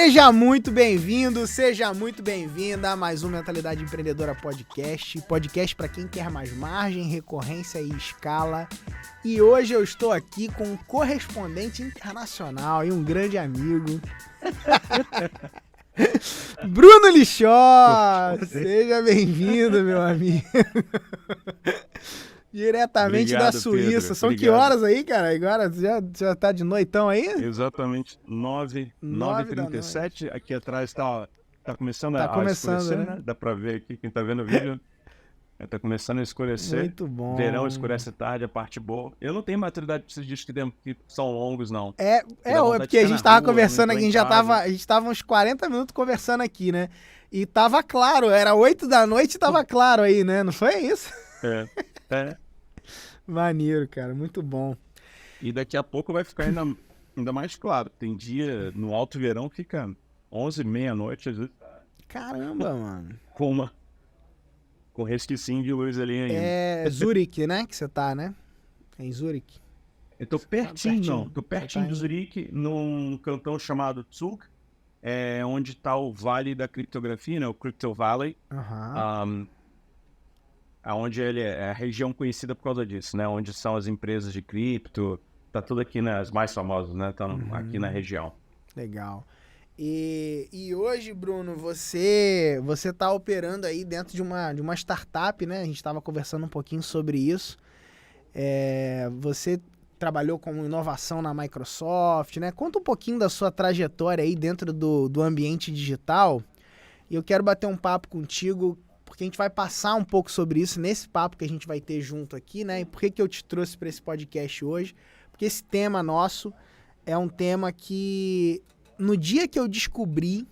Seja muito bem-vindo, seja muito bem-vinda a mais um Mentalidade Empreendedora Podcast. Podcast para quem quer mais margem, recorrência e escala. E hoje eu estou aqui com um correspondente internacional e um grande amigo. Bruno Lixó! Seja bem-vindo, meu amigo. Diretamente Obrigado, da Suíça. Pedro. São Obrigado. que horas aí, cara? Agora já tá de noitão aí? Exatamente 9h37. Aqui atrás tá começando a escurecer, né? Dá pra ver aqui, quem tá vendo o vídeo. Tá começando a escurecer. Muito bom. Verão escurece tarde, a parte boa. Eu não tenho maturidade pra esses dias que são longos, não. Porque a gente tava conversando aqui, a gente tava uns 40 minutos conversando aqui, né? E tava claro, era 8 da noite e tava claro aí, né? Não foi isso? É. Maneiro, cara, muito bom. E daqui a pouco vai ficar ainda mais claro. Tem dia no alto verão que fica 11, meia-noite, às vezes. Caramba, mano. Com resquício de luz ali ainda. É Zurique, né? Que você tá, né? É em Zurique. Eu tô pertinho. Tô pertinho de Zurique, num cantão chamado Zug, onde tá o Vale da Criptografia, né? O Crypto Valley. Onde ele é a região conhecida por causa disso, né? Onde são as empresas de cripto, tá tudo aqui, né? As mais famosas, né? Estão aqui na região. Legal. E hoje, Bruno, você tá operando aí dentro de uma startup, né? A gente estava conversando um pouquinho sobre isso. Você trabalhou com inovação na Microsoft, né? Conta um pouquinho da sua trajetória aí dentro do ambiente digital. E eu quero bater um papo contigo, porque a gente vai passar um pouco sobre isso nesse papo que a gente vai ter junto aqui, né? E por que eu te trouxe para esse podcast hoje? Porque esse tema nosso é um tema que, no dia que eu descobri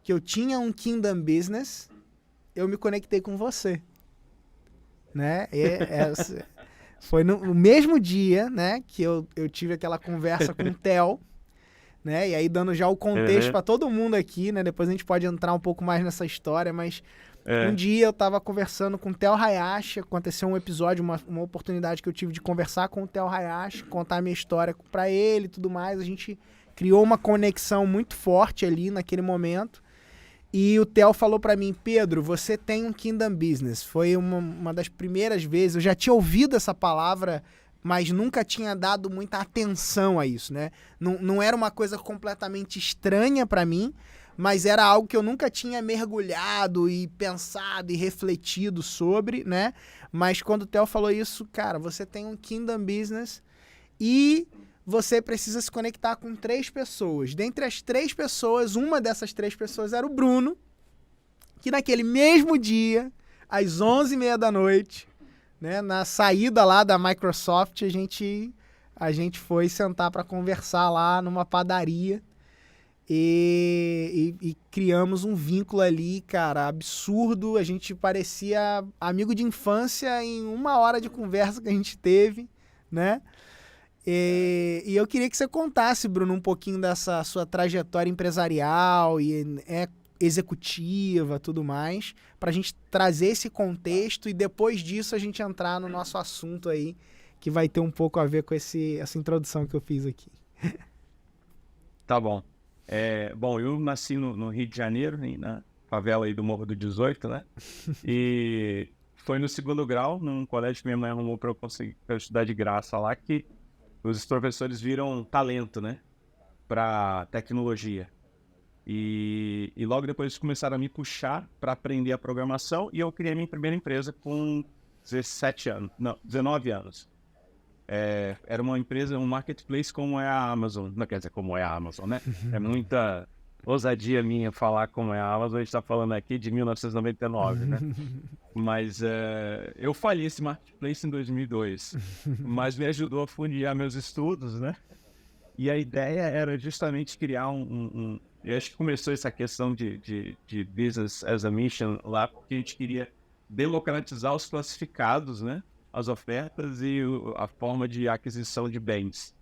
que eu tinha um Kingdom Business, eu me conectei com você, né? Foi no mesmo dia, né, que eu tive aquela conversa com o Theo, né? E aí dando já o contexto para todo mundo aqui, né? Depois a gente pode entrar um pouco mais nessa história, mas um dia eu tava conversando com o Theo Hayashi, aconteceu um episódio, uma oportunidade que eu tive de conversar com o Theo Hayashi, contar a minha história para ele e tudo mais. A gente criou uma conexão muito forte ali naquele momento. E o Theo falou para mim: Pedro, você tem um Kingdom Business. Foi uma das primeiras vezes, eu já tinha ouvido essa palavra, mas nunca tinha dado muita atenção a isso, né? Não era uma coisa completamente estranha para mim, mas era algo que eu nunca tinha mergulhado e pensado e refletido sobre, né? Mas quando o Theo falou isso, cara, você tem um Kingdom Business e você precisa se conectar com 3 pessoas. Dentre as 3 pessoas, uma dessas 3 pessoas era o Bruno, que naquele mesmo dia, às 11h30 da noite, né, na saída lá da Microsoft, a gente foi sentar para conversar lá numa padaria e criamos um vínculo ali, cara, absurdo. A gente parecia amigo de infância em 1 hora de conversa que a gente teve, né? E eu queria que você contasse, Bruno, um pouquinho dessa sua trajetória empresarial e executiva, tudo mais, para a gente trazer esse contexto e depois disso a gente entrar no nosso assunto aí, que vai ter um pouco a ver com essa introdução que eu fiz aqui. Tá bom. Bom, eu nasci no Rio de Janeiro, na favela aí do Morro do 18, né? E foi no 2º grau, num colégio que minha mãe arrumou para eu estudar de graça lá, que os professores viram talento, né? Para tecnologia. E logo depois eles começaram a me puxar para aprender a programação e eu criei minha primeira empresa com 19 anos. Era uma empresa, um marketplace como é a Amazon. Não quer dizer como é a Amazon, né? É muita ousadia minha falar como é a Amazon. A gente está falando aqui de 1999, né? Mas eu falhei esse marketplace em 2002. Mas me ajudou a fundiar meus estudos, né? E a ideia era justamente criar eu acho que começou essa questão de Business as a Mission lá, porque a gente queria democratizar os classificados, né? As ofertas e a forma de aquisição de bens.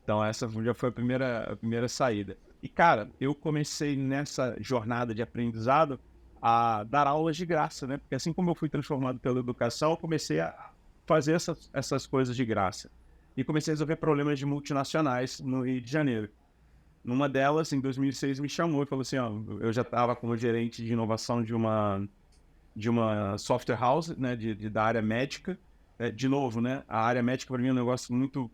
Então essa já foi a primeira saída. E cara, eu comecei nessa jornada de aprendizado a dar aulas de graça, né? Porque assim como eu fui transformado pela educação, eu comecei a fazer essas coisas de graça. E comecei a resolver problemas de multinacionais no Rio de Janeiro. Numa delas, em 2006, me chamou e falou assim, ó, eu já estava como gerente de inovação de uma software house, né, da área médica. De novo, né, a área médica para mim é um negócio muito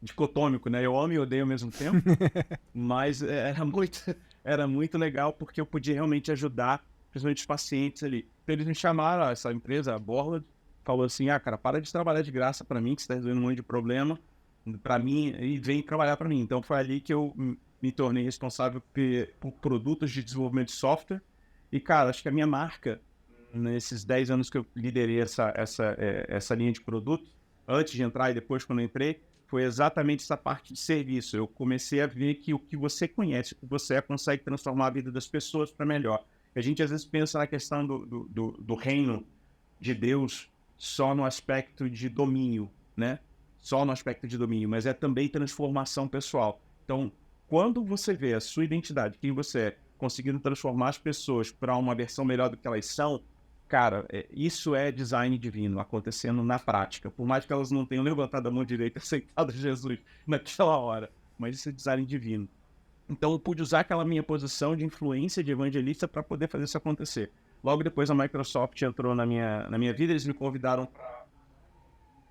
dicotômico, né, eu amo e odeio ao mesmo tempo, mas era muito legal porque eu podia realmente ajudar, principalmente os pacientes ali. Então eles me chamaram, essa empresa, a Borland, falou assim, cara, para de trabalhar de graça para mim, que você está resolvendo um monte de problema para mim e vem trabalhar para mim. Então foi ali que eu me tornei responsável por produtos de desenvolvimento de software. E, cara, acho que a minha marca, nesses 10 anos que eu liderei essa linha de produto, antes de entrar e depois quando eu entrei, foi exatamente essa parte de serviço. Eu comecei a ver que o que você conhece, o que você consegue transformar a vida das pessoas para melhor. A gente às vezes pensa na questão do reino de Deus só no aspecto de domínio, né? Só no aspecto de domínio, mas é também transformação pessoal. Então, quando você vê a sua identidade, quem você é, conseguindo transformar as pessoas para uma versão melhor do que elas são, cara, isso é design divino acontecendo na prática. Por mais que elas não tenham levantado a mão direita e aceitado Jesus naquela hora, mas isso é design divino. Então, eu pude usar aquela minha posição de influência, de evangelista, para poder fazer isso acontecer. Logo depois, a Microsoft entrou na minha vida, eles me convidaram para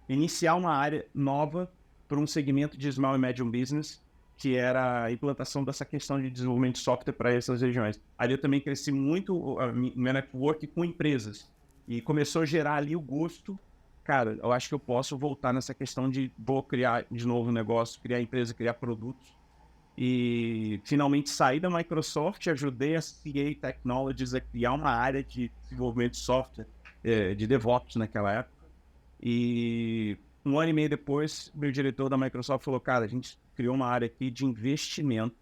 iniciar uma área nova para um segmento de Small e Medium Business, que era a implantação dessa questão de desenvolvimento de software para essas regiões. Ali eu também cresci muito meu network com empresas e começou a gerar ali o gosto. Cara, eu acho que eu posso voltar nessa questão de vou criar de novo um negócio, criar empresa, criar produtos. E finalmente saí da Microsoft, ajudei a CA Technologies a criar uma área de desenvolvimento de software, de DevOps naquela época. E 1 ano e meio depois, meu diretor da Microsoft falou, cara, a gente criou uma área aqui de investimento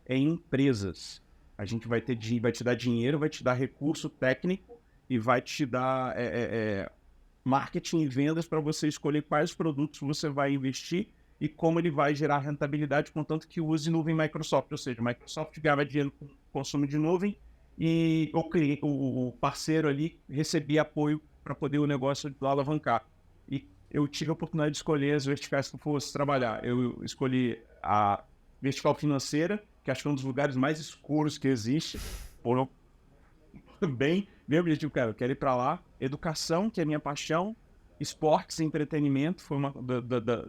em empresas. A gente vai te dar dinheiro, vai te dar recurso técnico e vai te dar marketing e vendas para você escolher quais produtos você vai investir e como ele vai gerar rentabilidade, contanto que use nuvem Microsoft. Ou seja, a Microsoft ganhava dinheiro com consumo de nuvem e o parceiro ali recebia apoio para poder o negócio alavancar. E eu tive a oportunidade de escolher as verticais que eu fosse trabalhar. Eu escolhi a vertical financeira, que acho que é um dos lugares mais escuros que existe. Bem objetivo, cara, eu quero ir para lá. Educação, que é a minha paixão. Esportes e entretenimento, foi uma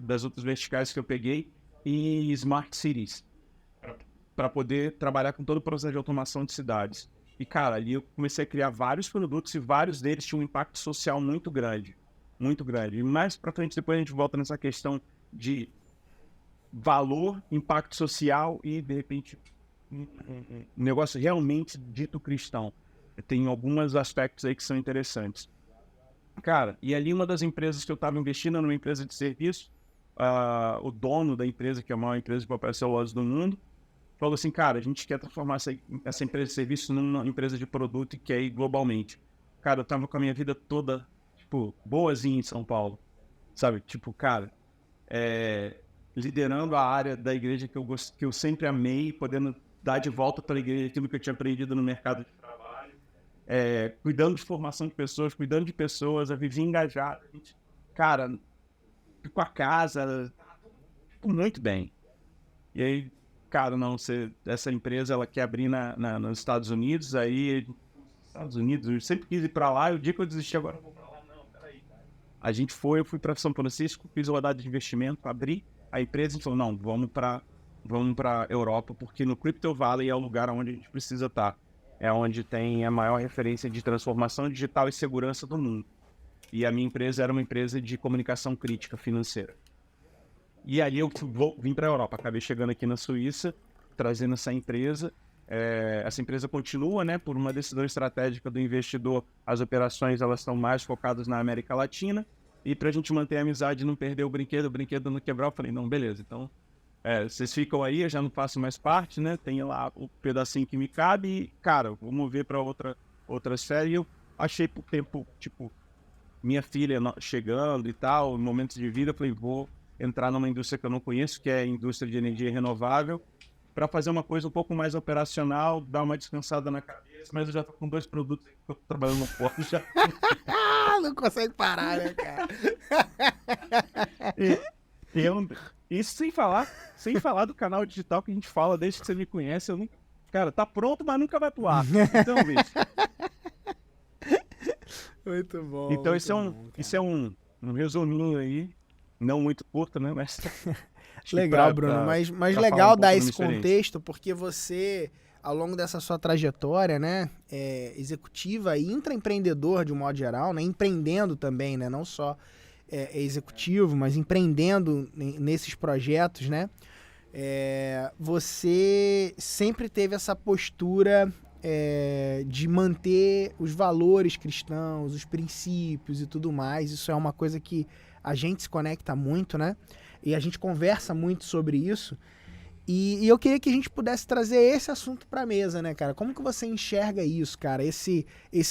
das outras verticais que eu peguei. E Smart Cities, para poder trabalhar com todo o processo de automação de cidades. E, cara, ali eu comecei a criar vários produtos e vários deles tinham um impacto social muito grande. Muito grande. E mais pra frente, depois a gente volta nessa questão de valor, impacto social e, de repente, um negócio realmente dito cristão. Tem alguns aspectos aí que são interessantes. Cara, e ali uma das empresas que eu estava investindo era numa empresa de serviço, o dono da empresa, que é a maior empresa de papel celulose do mundo, falou assim, cara, a gente quer transformar essa empresa de serviço numa empresa de produto e quer ir globalmente. Cara, eu tava com a minha vida toda, tipo, boazinha em São Paulo, sabe? Tipo, cara, liderando a área da igreja que eu sempre amei, podendo dar de volta para a igreja aquilo que eu tinha aprendido no mercado de trabalho, cuidando de formação de pessoas, cuidando de pessoas, a viver engajado. A gente, cara, com a casa, muito bem. E aí, cara, essa empresa, ela quer abrir nos Estados Unidos, aí, Estados Unidos, eu sempre quis ir pra lá, e o dia que eu desisti, agora eu vou pra lá, não, peraí, cara. Eu fui pra São Francisco, fiz uma rodada de investimento, abri a empresa e falou, não, vamos pra Europa, porque no Crypto Valley é o lugar onde a gente precisa estar. É onde tem a maior referência de transformação digital e segurança do mundo. E a minha empresa era uma empresa de comunicação crítica financeira. E aí eu vim para a Europa, acabei chegando aqui na Suíça, trazendo essa empresa. Essa empresa continua, né, por uma decisão estratégica do investidor, as operações elas estão mais focadas na América Latina. E para a gente manter a amizade e não perder o brinquedo não quebrar, eu falei, não, beleza, então vocês ficam aí, eu já não faço mais parte, né, tem lá o pedacinho que me cabe e, cara, vou mover para outra esfera. E eu achei por tempo, tipo, minha filha chegando e tal, momentos de vida, eu falei, vou entrar numa indústria que eu não conheço, que é a indústria de energia renovável, para fazer uma coisa um pouco mais operacional, dar uma descansada na cabeça, mas eu já tô com 2 produtos que eu tô trabalhando no forno já. Não consegue parar, né, cara? Isso sem falar do canal digital que a gente fala desde que você me conhece. Cara, tá pronto, mas nunca vai pro ar. Então, bicho. Muito bom. Então, muito isso é um resuminho aí. Não muito curto, né? Mas legal, Bruno. Mas legal dar esse contexto, porque você, ao longo dessa sua trajetória, né, executiva e intraempreendedor de um modo geral, né, empreendendo também, né, não só executivo, mas empreendendo nesses projetos, né, você sempre teve essa postura de manter os valores cristãos, os princípios e tudo mais. Isso é uma coisa que a gente se conecta muito, né? E a gente conversa muito sobre isso. E eu queria que a gente pudesse trazer esse assunto para a mesa, né, cara? Como que você enxerga isso, cara? Esse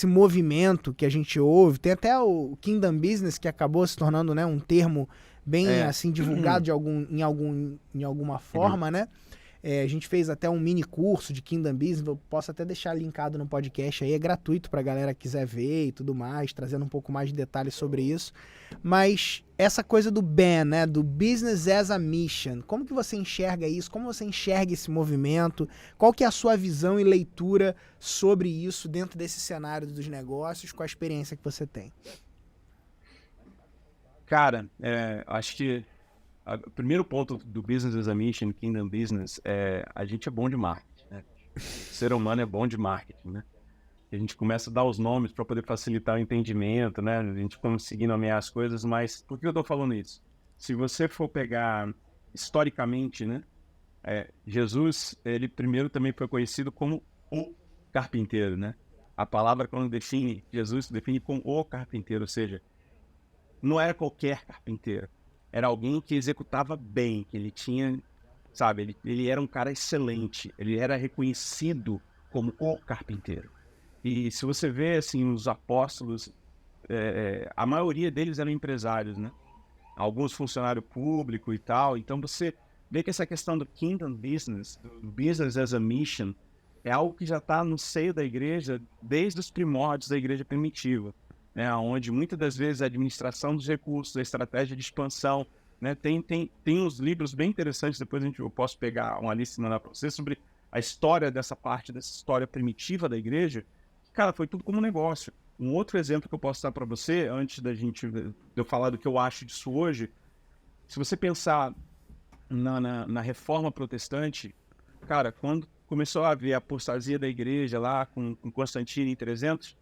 movimento que a gente ouve. Tem até o Kingdom Business, que acabou se tornando, né, um termo bem assim divulgado em alguma forma, né? A gente fez até um mini curso de Kingdom Business, eu posso até deixar linkado no podcast aí, é gratuito pra galera que quiser ver e tudo mais, trazendo um pouco mais de detalhes sobre isso. Mas essa coisa do BAM, né, do Business as a Mission, como que você enxerga isso? Como você enxerga esse movimento? Qual que é a sua visão e leitura sobre isso dentro desse cenário dos negócios, com a experiência que você tem? Cara, acho que o primeiro ponto do Business as a Mission, Kingdom Business, a gente é bom de marketing, né? O ser humano é bom de marketing, né? A gente começa a dar os nomes para poder facilitar o entendimento, né? A gente conseguir nomear as coisas, mas por que eu tô falando isso? Se você for pegar historicamente, né? Jesus, ele primeiro também foi conhecido como o carpinteiro, né? A palavra quando define, Jesus define como o carpinteiro, ou seja, não era qualquer carpinteiro. Era alguém que executava bem, que ele tinha, sabe, ele era um cara excelente, ele era reconhecido como o carpinteiro. E se você vê, assim, os apóstolos, a maioria deles eram empresários, né? Alguns funcionário público e tal. Então você vê que essa questão do Kingdom Business, do Business as a Mission, é algo que já está no seio da igreja desde os primórdios da igreja primitiva, né, onde muitas das vezes a administração dos recursos, a estratégia de expansão, né, tem uns livros bem interessantes, depois eu posso pegar uma lista e mandar para você, sobre a história dessa parte, dessa história primitiva da igreja. Cara, foi tudo como negócio. Um outro exemplo que eu posso dar para você, antes de eu falar do que eu acho disso hoje, se você pensar na reforma protestante, cara, quando começou a haver a apostasia da igreja lá com Constantino em 300,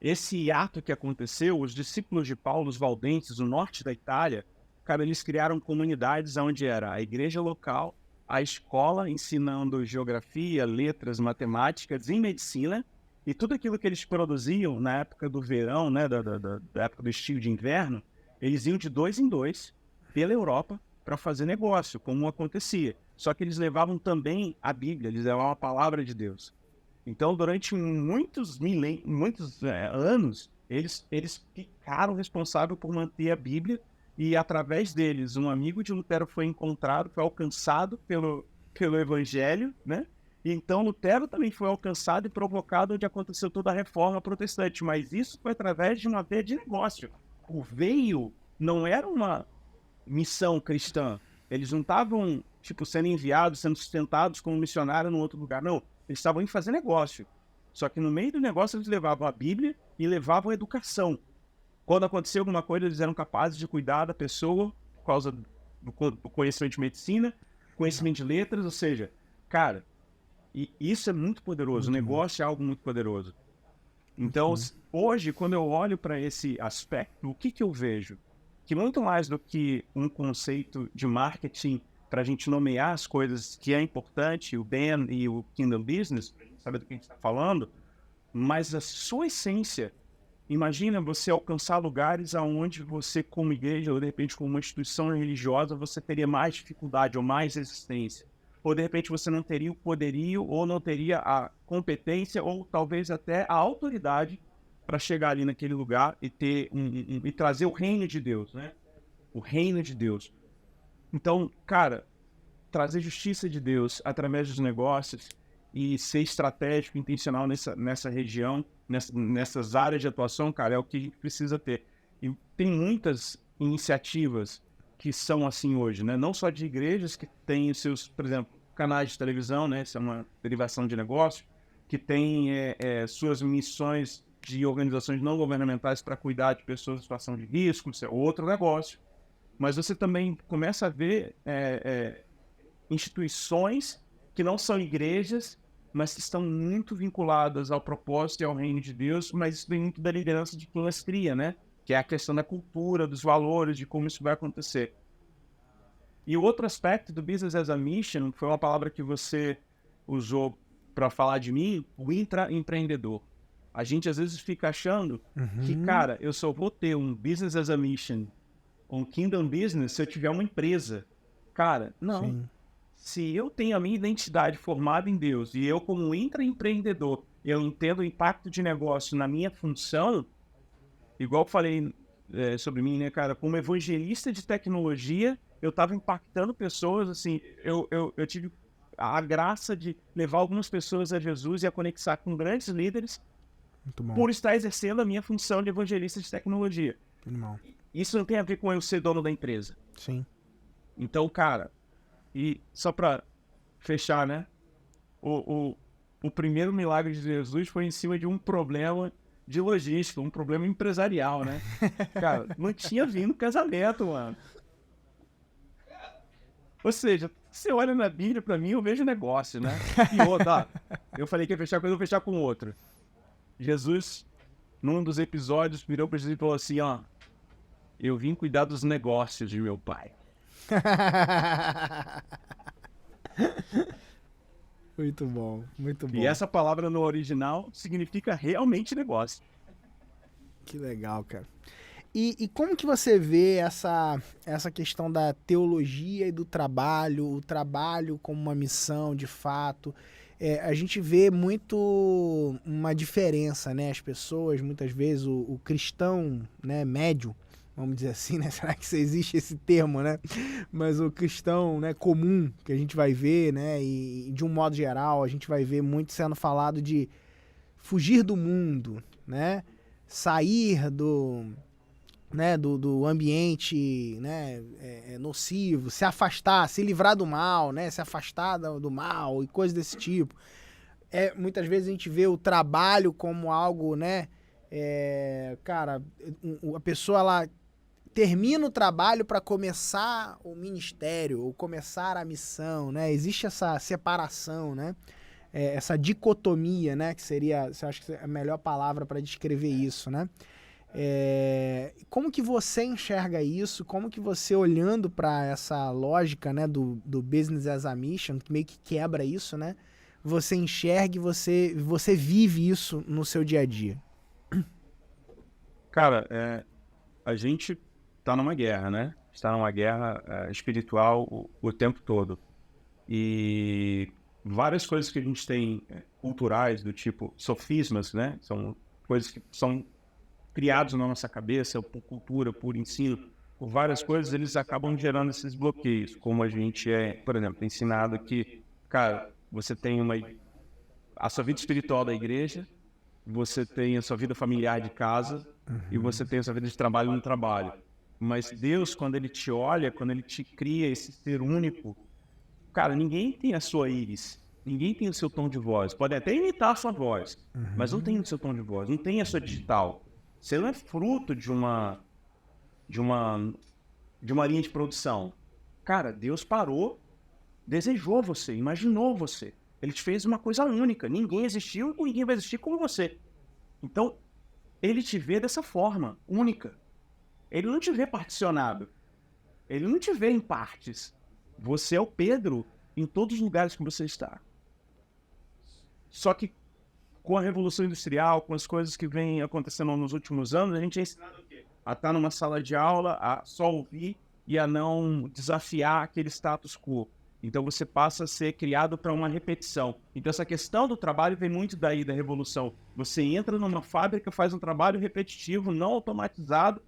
esse ato que aconteceu, os discípulos de Paulo, os valdenses, no norte da Itália, cara, eles criaram comunidades onde era a igreja local, a escola ensinando geografia, letras, matemáticas e medicina, e tudo aquilo que eles produziam na época do verão, né, da época do estio de inverno, eles iam de 2 em 2 pela Europa para fazer negócio, como acontecia. Só que eles levavam também a Bíblia, eles levavam a palavra de Deus. Então, durante muitos anos, eles ficaram responsáveis por manter a Bíblia, e através deles, um amigo de Lutero foi encontrado, foi alcançado pelo Evangelho, né? E então Lutero também foi alcançado e provocado onde aconteceu toda a reforma protestante, mas isso foi através de uma veia de negócio. O veio não era uma missão cristã, eles não estavam sendo enviados, sendo sustentados como missionário em outro lugar, não. Eles estavam indo fazer negócio. Só que no meio do negócio eles levavam a Bíblia e levavam a educação. Quando acontecia alguma coisa, eles eram capazes de cuidar da pessoa por causa do conhecimento de medicina, conhecimento de letras, ou seja, cara, e isso é muito poderoso. O negócio é algo muito poderoso. Então, hoje, quando eu olho para esse aspecto, o que eu vejo? Que muito mais do que um conceito de marketing para a gente nomear as coisas que é importante, o BAM e o Kingdom Business, para a gente saber do que a gente está falando, mas a sua essência, imagina você alcançar lugares onde você, como igreja, ou de repente como uma instituição religiosa, você teria mais dificuldade ou mais resistência. Ou de repente você não teria o poderio, ou não teria a competência, ou talvez até a autoridade para chegar ali naquele lugar e ter e trazer o reino de Deus, né? O reino de Deus. Então, cara, trazer justiça de Deus através dos negócios e ser estratégico, intencional nessa região, nessas áreas de atuação, cara, é o que a gente precisa ter. E tem muitas iniciativas que são assim hoje, né? Não só de igrejas que têm os seus, por exemplo, canais de televisão, né? Isso é uma derivação de negócio, que tem suas missões de organizações não governamentais para cuidar de pessoas em situação de risco, isso é outro negócio. Mas você também começa a ver instituições que não são igrejas, mas que estão muito vinculadas ao propósito e ao reino de Deus, mas isso vem muito da liderança de quem as cria, né? Que é a questão da cultura, dos valores, de como isso vai acontecer. E o outro aspecto do Business as a Mission foi uma palavra que você usou para falar de mim, o intraempreendedor. A gente às vezes fica achando que, cara, eu só vou ter um Business as a Mission, um Kingdom Business, se eu tiver uma empresa. Cara, não. Sim. Se eu tenho a minha identidade formada em Deus e eu, como intraempreendedor, eu entendo o impacto de negócio na minha função, igual eu falei sobre mim, né, cara, como evangelista de tecnologia, eu estava impactando pessoas, assim, eu tive a graça de levar algumas pessoas a Jesus e a conectar com grandes líderes Muito bom. por estar exercendo a minha função de evangelista de tecnologia. Animal. Isso não tem a ver com eu ser dono da empresa. Sim. Então, cara, e só para fechar, né, o primeiro milagre de Jesus foi em cima de um problema de logística, um problema empresarial, né? Cara, não tinha vindo casamento, mano. Ou seja, você olha na Bíblia, pra mim, eu vejo negócio, né? E outra, eu falei que ia fechar com um, eu vou fechar com outro. Jesus, num dos episódios, virou pra Jesus e falou assim, ó, eu vim cuidar dos negócios de meu pai. Muito bom, muito bom. E essa palavra no original significa realmente negócio. Que legal, cara. E como que você vê essa questão da teologia e do trabalho, o trabalho como uma missão de fato? A gente vê muito uma diferença, né? As pessoas, muitas vezes, o cristão, né, médio, vamos dizer assim, né? Será que existe esse termo, né? Mas o cristão, né, comum, que a gente vai ver, né? E de um modo geral, a gente vai ver muito sendo falado de fugir do mundo, né? Sair do ambiente, né, nocivo, se afastar, se livrar do mal, né, se afastar do mal e coisas desse tipo. Muitas vezes a gente vê o trabalho como algo, né, cara, a pessoa ela termina o trabalho para começar o ministério ou começar a missão, né? Existe essa separação, né? Essa dicotomia, né? Que seria, eu acho que é a melhor palavra para descrever isso, né? Como que você enxerga isso? Como que você, olhando para essa lógica, né, do Business as a Mission, que meio que quebra isso, né? Você enxerga e você vive isso no seu dia a dia? Cara, a gente tá numa guerra, né? Está numa guerra espiritual o tempo todo. E várias coisas que a gente tem culturais, do tipo sofismas, né? São coisas que são criados na nossa cabeça, por cultura, por ensino, por várias coisas, eles acabam gerando esses bloqueios, como a gente por exemplo, ensinado que, cara, você tem a sua vida espiritual da igreja, você tem a sua vida familiar de casa, e você tem a sua vida de trabalho no trabalho. Mas Deus, quando Ele te olha, quando Ele te cria esse ser único, cara, ninguém tem a sua íris, ninguém tem o seu tom de voz. Pode até imitar a sua voz, mas não tem o seu tom de voz, não tem a sua digital. Você não é fruto de uma linha de produção. Cara, Deus parou, desejou você, imaginou você. Ele te fez uma coisa única. Ninguém existiu e ninguém vai existir como você. Então, Ele te vê dessa forma, única. Ele não te vê particionado. Ele não te vê em partes. Você é o Pedro em todos os lugares que você está. Só que com a Revolução Industrial, com as coisas que vêm acontecendo nos últimos anos, a gente é ensinado o quê? A estar numa sala de aula, a só ouvir e a não desafiar aquele status quo. Então você passa a ser criado para uma repetição. Então essa questão do trabalho vem muito daí da Revolução. Você entra numa fábrica, faz um trabalho repetitivo, não automatizado,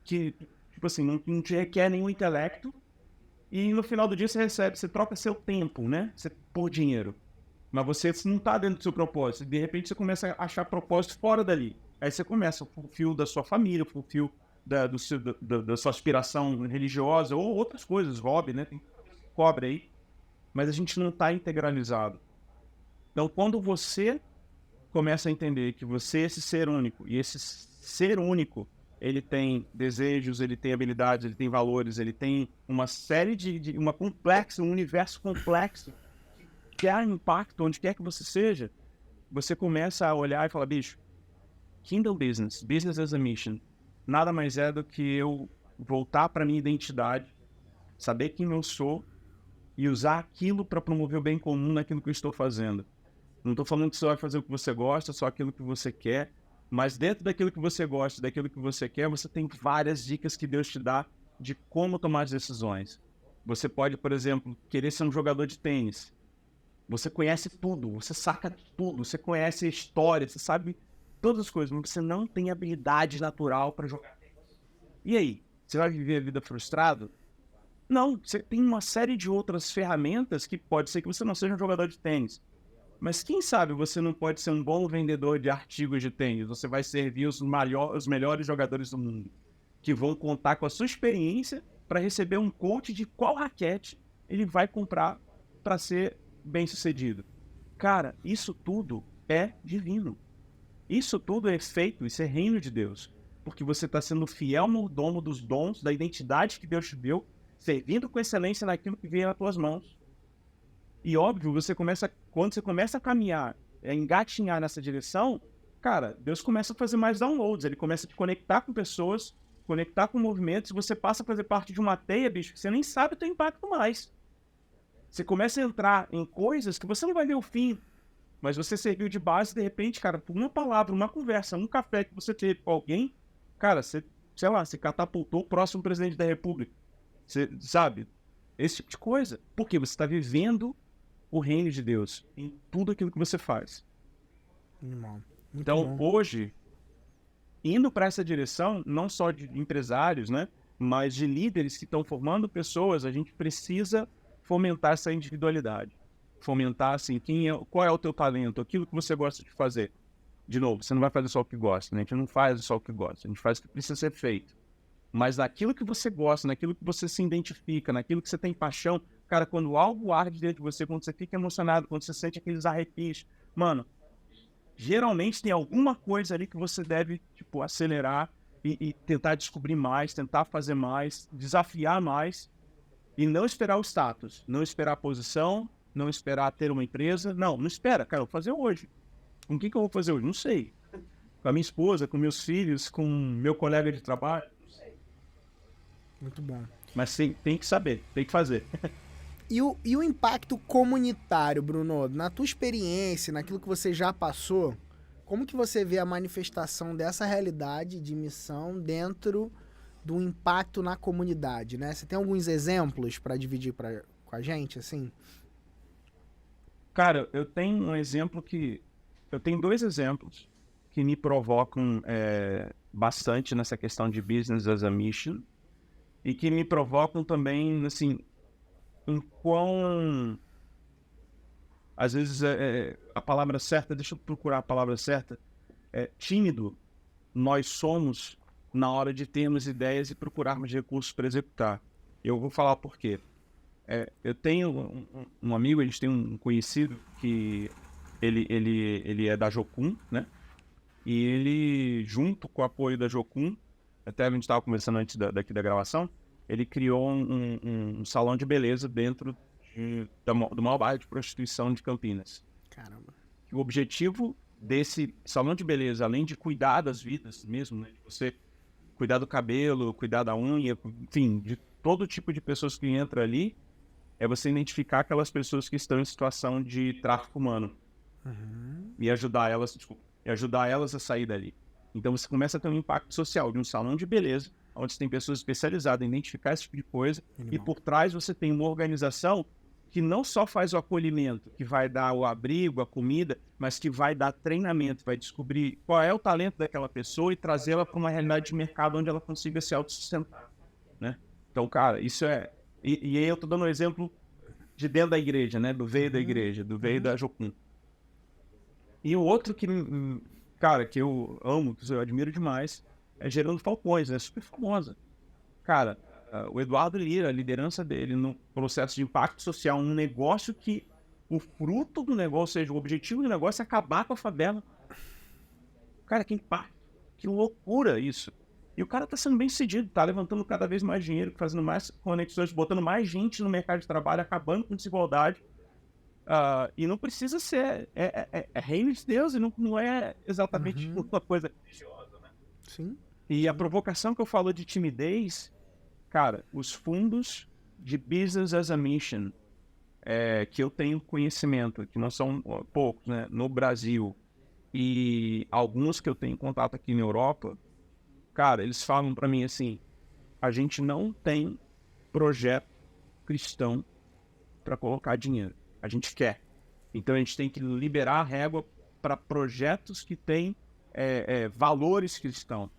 que tipo assim, não te requer nenhum intelecto, e no final do dia você troca seu tempo, né? Por dinheiro. Mas você não está dentro do seu propósito. De repente você começa a achar propósito fora dali. Aí você começa o fio da sua família, o fio da sua aspiração religiosa ou outras coisas, hobby, né? Tem cobre aí, mas a gente não está integralizado. Então, quando você começa a entender que você é esse ser único, e esse ser único, ele tem desejos, ele tem habilidades, ele tem valores, ele tem uma série um universo complexo que há impacto onde quer que você seja, você começa a olhar e falar, bicho, Kingdom Business, Business as a Mission, nada mais é do que eu voltar para minha identidade, saber quem eu sou e usar aquilo para promover o bem comum naquilo que eu estou fazendo. Não estou falando que você vai fazer o que você gosta, só aquilo que você quer, mas dentro daquilo que você gosta, daquilo que você quer, você tem várias dicas que Deus te dá de como tomar as decisões. Você pode, por exemplo, querer ser um jogador de tênis. Você conhece tudo, você saca tudo, você conhece a história, você sabe todas as coisas, mas você não tem habilidade natural para jogar tênis. E aí? Você vai viver a vida frustrado? Não, você tem uma série de outras ferramentas que pode ser que você não seja um jogador de tênis. Mas quem sabe você não pode ser um bom vendedor de artigos de tênis? Você vai servir os melhores jogadores do mundo, que vão contar com a sua experiência para receber um coach de qual raquete ele vai comprar para ser bem-sucedido. Cara, isso tudo é divino. Isso tudo é feito, isso é reino de Deus. Porque você está sendo fiel mordomo dos dons, da identidade que Deus te deu, servindo com excelência naquilo que vem nas tuas mãos. E óbvio, quando você começa a caminhar, a engatinhar nessa direção, cara, Deus começa a fazer mais downloads, ele começa a te conectar com pessoas, conectar com movimentos, e você passa a fazer parte de uma teia, bicho, que você nem sabe o teu impacto mais. Você começa a entrar em coisas que você não vai ver o fim, mas você serviu de base, de repente, cara, por uma palavra, uma conversa, um café que você teve com alguém, cara, você catapultou o próximo presidente da República. Você sabe? Esse tipo de coisa. Porque você está vivendo o reino de Deus em tudo aquilo que você faz. Então, hoje, indo para essa direção, não só de empresários, né, mas de líderes que estão formando pessoas, a gente precisa fomentar essa individualidade. Fomentar, assim, qual é o teu talento, aquilo que você gosta de fazer. De novo, você não vai fazer só o que gosta, né? A gente não faz só o que gosta, a gente faz o que precisa ser feito. Mas naquilo que você gosta, naquilo que você se identifica, naquilo que você tem paixão, cara, quando algo arde dentro de você, quando você fica emocionado, quando você sente aqueles arrepios, mano, geralmente tem alguma coisa ali que você deve, tipo, acelerar e tentar descobrir mais, tentar fazer mais, desafiar mais e não esperar o status, não esperar a posição, não esperar ter uma empresa. Não espera, cara, eu vou fazer hoje. Com o que eu vou fazer hoje? Não sei. Com a minha esposa, com meus filhos, com meu colega de trabalho. Muito bom. Mas tem que saber, tem que fazer. E o impacto comunitário, Bruno? Na tua experiência, naquilo que você já passou, como que você vê a manifestação dessa realidade de missão dentro do impacto na comunidade, né? Você tem alguns exemplos para dividir com a gente, assim? Cara, eu tenho dois exemplos que me provocam bastante nessa questão de business as a mission e que me provocam também, assim, em quão... Às vezes, a palavra certa, deixa eu procurar a palavra certa, tímido nós somos na hora de termos ideias e procurarmos recursos para executar. Eu vou falar por quê. Eu tenho um amigo, eles têm um conhecido que ele é da Jocum, né? E ele, junto com o apoio da Jocum, até a gente estava conversando antes daqui da gravação, ele criou um salão de beleza dentro do maior bairro de prostituição de Campinas. Caramba. O objetivo desse salão de beleza, além de cuidar das vidas mesmo, né? De você cuidar do cabelo, cuidar da unha, enfim, de todo tipo de pessoas que entram ali, é você identificar aquelas pessoas que estão em situação de tráfico humano. Uhum. E ajudar elas a sair dali. Então você começa a ter um impacto social de um salão de beleza, onde você tem pessoas especializadas em identificar esse tipo de coisa, e por trás você tem uma organização que não só faz o acolhimento, que vai dar o abrigo, a comida, mas que vai dar treinamento, vai descobrir qual é o talento daquela pessoa e trazê-la para uma realidade de mercado onde ela consiga se autossustentar, né? Então, cara, isso é... E aí eu tô dando um exemplo de dentro da igreja, né? Do veio da igreja, do veio da Jocum. E o outro que, cara, que eu amo, que eu admiro demais, Gerando Falcões, é super famosa. Cara, o Eduardo Lira, a liderança dele no processo de impacto social, um negócio que o fruto do negócio, ou seja, o objetivo do negócio é acabar com a favela. Cara, que impacto, que loucura isso. E o cara tá sendo bem sucedido, tá levantando cada vez mais dinheiro, fazendo mais conexões, botando mais gente no mercado de trabalho, acabando com desigualdade. E não precisa ser, é reino de Deus e não é exatamente uma coisa religiosa, né? Sim. E a provocação que eu falo de timidez, cara, os fundos de Business as a Mission, que eu tenho conhecimento, que não são poucos, né, no Brasil, e alguns que eu tenho contato aqui na Europa, cara, eles falam para mim assim, a gente não tem projeto cristão para colocar dinheiro, a gente quer. Então a gente tem que liberar a régua para projetos que têm valores cristãos,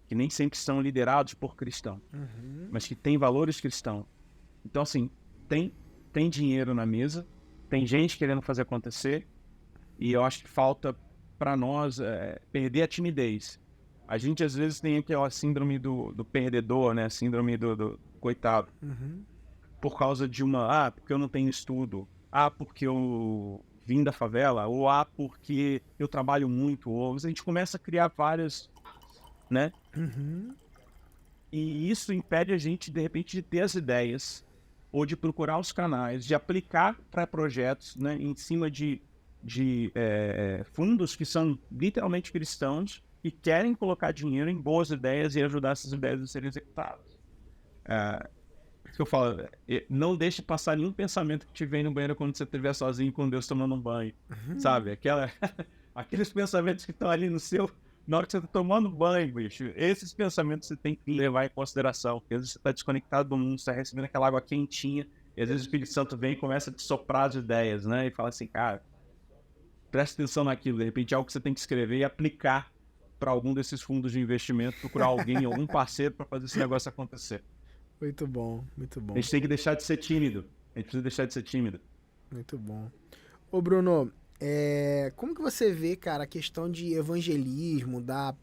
que nem sempre são liderados por cristão, mas que têm valores cristãos. Então assim, tem dinheiro na mesa, tem gente querendo fazer acontecer, e eu acho que falta para nós perder a timidez. A gente às vezes tem aquela síndrome do perdedor, né? Síndrome do coitado. Por causa de porque eu não tenho estudo, porque eu vim da favela, ou porque eu trabalho muito, ou a gente começa a criar várias, né? E isso impede a gente, de repente, de ter as ideias, ou de procurar os canais, de aplicar para projetos, né, em cima de fundos que são literalmente cristãos e querem colocar dinheiro em boas ideias e ajudar essas ideias a serem executadas. Isso que eu falo, não deixe passar nenhum pensamento que te vem no banheiro quando você estiver sozinho com Deus tomando um banho, sabe? Aqueles pensamentos que estão ali na hora que você está tomando banho, bicho, esses pensamentos você tem que levar em consideração, porque às vezes você está desconectado do mundo, você está recebendo aquela água quentinha, e às vezes o Espírito Santo vem e começa a te soprar as ideias, né? E fala assim, cara, presta atenção naquilo, de repente é algo que você tem que escrever e aplicar para algum desses fundos de investimento, procurar alguém, algum parceiro para fazer esse negócio acontecer. Muito bom, muito bom. A gente tem que deixar de ser tímido. A gente precisa deixar de ser tímido. Muito bom. Ô Bruno, como que você vê, cara, a questão de evangelismo, da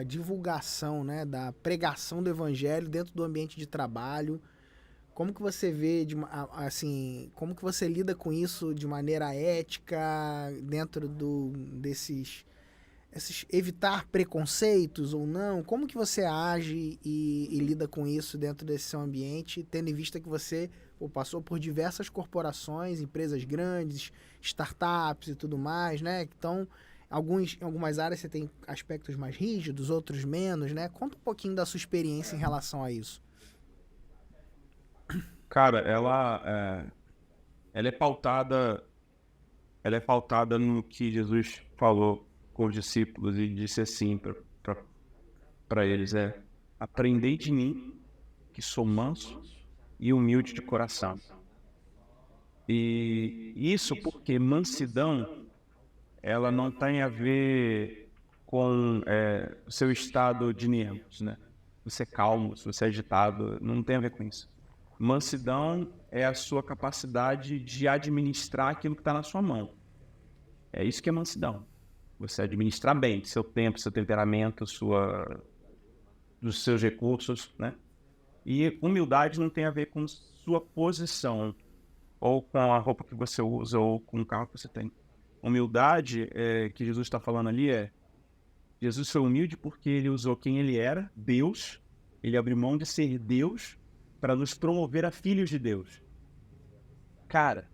divulgação, né, da pregação do evangelho dentro do ambiente de trabalho? Como que você vê, assim, como que você lida com isso de maneira ética, dentro evitar preconceitos ou não? Como que você age e lida com isso dentro desse seu ambiente, tendo em vista que você passou por diversas corporações, empresas grandes, startups e tudo mais, né? Então, em algumas áreas você tem aspectos mais rígidos, outros menos, né? Conta um pouquinho da sua experiência em relação a isso. Cara, ela é pautada no que Jesus falou com os discípulos e disse assim para eles, aprendei de mim, que sou manso e humilde de coração. E isso porque mansidão, ela não tem a ver com o seu estado de nervos, né? Você é calmo, se você é agitado, não tem a ver com isso. Mansidão é a sua capacidade de administrar aquilo que está na sua mão. É isso que é mansidão. Você administrar bem seu tempo, seu temperamento, dos seus recursos, né? E humildade não tem a ver com sua posição, ou com a roupa que você usa, ou com o carro que você tem. Humildade, que Jesus está falando ali, Jesus foi humilde porque ele usou quem ele era, Deus, ele abriu mão de ser Deus para nos promover a filhos de Deus. Cara,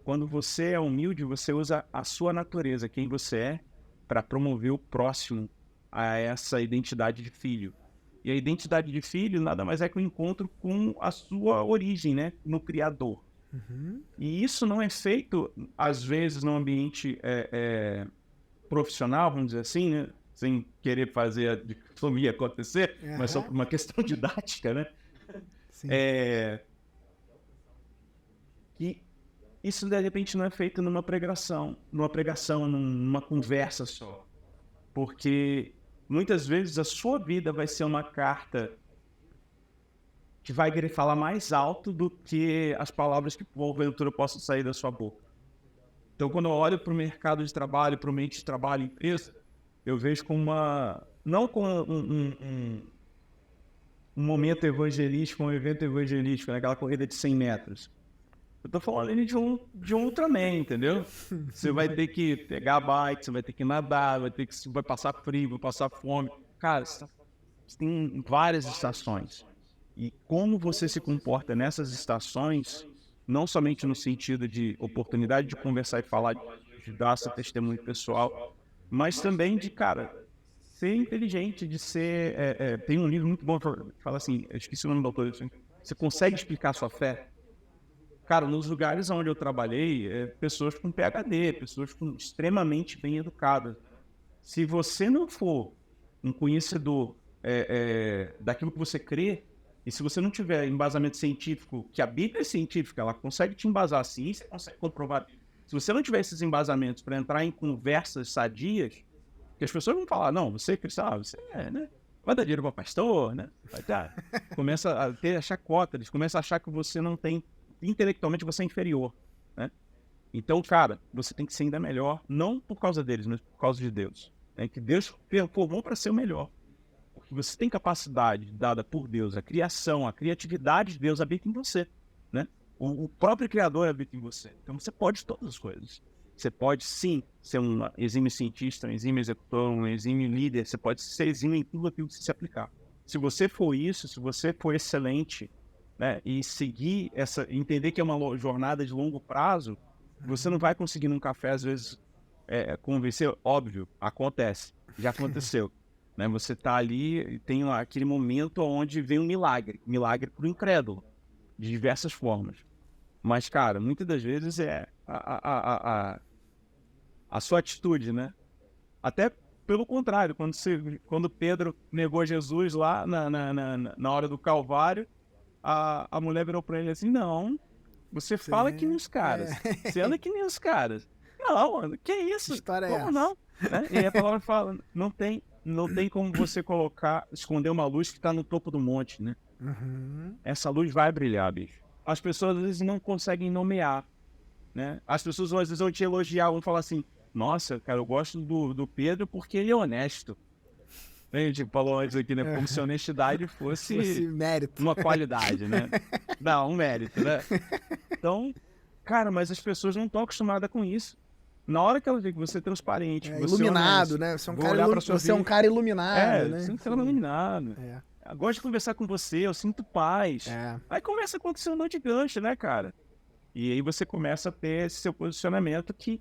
quando você é humilde, você usa a sua natureza, quem você é, para promover o próximo a essa identidade de filho. E a identidade de filho nada mais é que um encontro com a sua origem, né? No Criador. E isso não é feito, às vezes, num ambiente profissional, vamos dizer assim, né? Sem querer fazer a dicotomia acontecer, mas só por uma questão didática, né? Sim. Que isso, de repente, não é feito numa pregação, numa conversa só. Porque muitas vezes a sua vida vai ser uma carta que vai querer falar mais alto do que as palavras que porventura possam sair da sua boca. Então, quando eu olho para o mercado de trabalho, para o ambiente de trabalho, empresa, eu vejo como não com um momento evangelístico, um evento evangelístico, né? Aquela corrida de 100 metros. Eu tô falando ali de um Ultraman, entendeu? Você vai ter que pegar a bike, você vai ter que nadar, vai passar frio, vai passar fome. Cara, você tem várias estações. E como você se comporta nessas estações, não somente no sentido de oportunidade de conversar e falar, de dar seu testemunho pessoal, mas também de, cara, ser inteligente, de ser... tem um livro muito bom que fala assim, eu esqueci o nome do autor, assim, você consegue explicar a sua fé? Cara, nos lugares onde eu trabalhei, pessoas com PhD, pessoas extremamente bem educadas. Se você não for um conhecedor daquilo que você crê, e se você não tiver embasamento científico, que a Bíblia é científica, ela consegue te embasar, a ciência consegue comprovar. Se você não tiver esses embasamentos para entrar em conversas sadias, que as pessoas vão falar, não, você é cristão, você né? Vai dar dinheiro para pastor, né? Vai dar. Começa a ter a chacota, eles começam a achar que você não tem, intelectualmente você é inferior, né? Então, cara, você tem que ser ainda melhor, não por causa deles, mas por causa de Deus. Né? Que Deus formou para ser o melhor. Porque você tem capacidade dada por Deus, a criação, a criatividade de Deus habita em você, né? O próprio Criador habita em você. Então você pode todas as coisas. Você pode, sim, ser um exímio cientista, um exímio executor, um exímio líder. Você pode ser exímio em tudo aquilo que você se aplicar. Se você for isso, se você for excelente, né, e seguir entender que é uma jornada de longo prazo, você não vai conseguir num café, às vezes, convencer. Óbvio, acontece. Já aconteceu. Né? Você está ali e tem aquele momento onde vem um milagre para o incrédulo, de diversas formas. Mas, cara, muitas das vezes é a sua atitude, né? Até pelo contrário, quando Pedro negou Jesus lá na hora do Calvário, a mulher virou para ele assim, não, você fala que nem os caras, você anda que nem os caras. Não, mano, que isso? Que história como é essa? Não? Né? E aí a palavra fala, não tem como você esconder uma luz que está no topo do monte, né? Uhum. Essa luz vai brilhar, bicho. As pessoas às vezes não conseguem nomear, né? As pessoas às vezes vão te elogiar, vão falar assim, nossa, cara, eu gosto do Pedro porque ele é honesto. A gente falou antes aqui, né? Como se honestidade fosse mérito. uma qualidade, né? Não, um mérito, né? Então, cara, mas as pessoas não estão acostumadas com isso. Na hora que ela vê que você é transparente, que você iluminado, é honesto, né? Você é um cara iluminado, né? Você é um cara iluminado. Eu gosto de conversar com você, eu sinto paz. Aí começa a acontecer um monte de gancho, né, cara? E aí você começa a ter esse seu posicionamento que